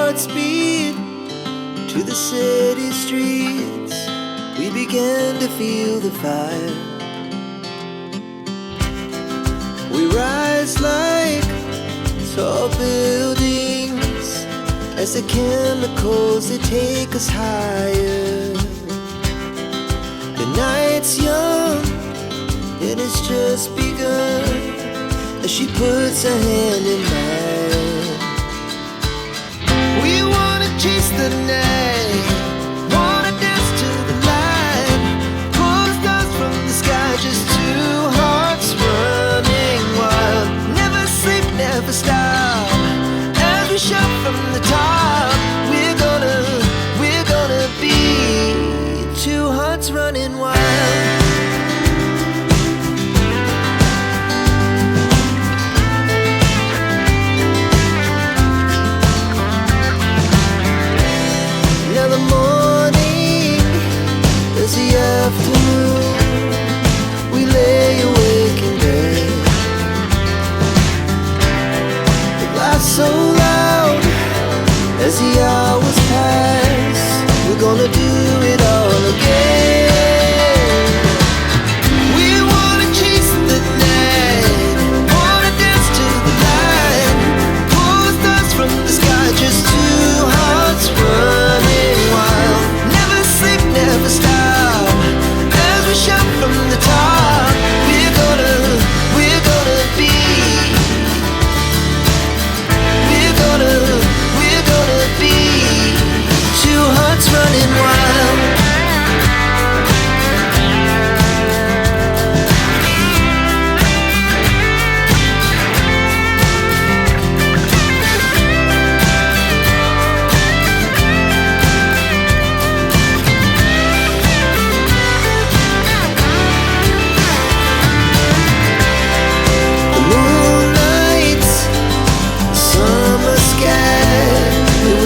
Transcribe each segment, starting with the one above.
hearts beat to the city streets. We began to feel the fire. We rise like tall buildings as the chemicals, they take us higher. The night's young and it's just begun as she puts her hand in mine. We wanna chase the night, wanna dance to the light, pull the stars from the sky, just two hearts running wild. Never sleep, never stop, as we shout from the top. We're gonna be two hearts running wild. Afternoon, we lay awake in bed. The laughs so loud as the hours pass. We're gonna do it all again. We wanna chase the night, wanna dance to the light, pull the stars from the sky, just two hearts running wild. Never sleep, never stop, shout from the top. We're gonna be two hearts running wild.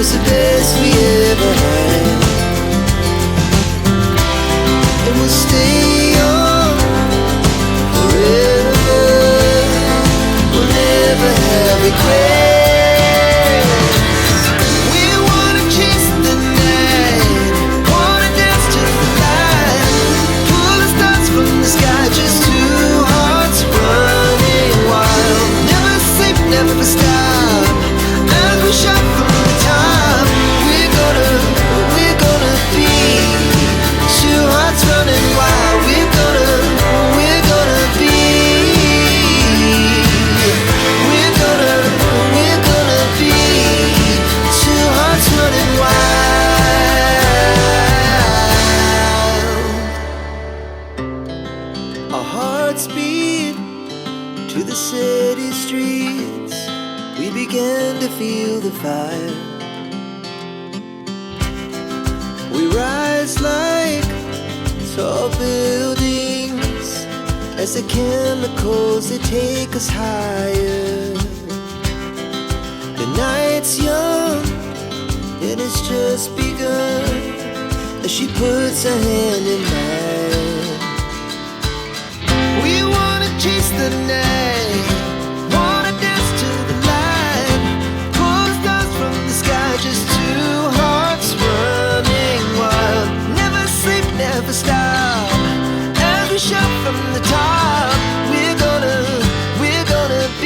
The best we ever had, and we'll stay on forever. We'll never have regrets. We wanna chase the night, wanna dance to the light, pull the stars from the sky, just two hearts running wild. Never sleep, never stop, as we shout from the top. Running wild, we're gonna be two hearts running wild. Our hearts beat to the city streets. We began to feel the fire. We rise like tall buildings as the chemicals, they take us higher. The night's young and it's just begun as she puts her hand in mine. We wanna chase the night,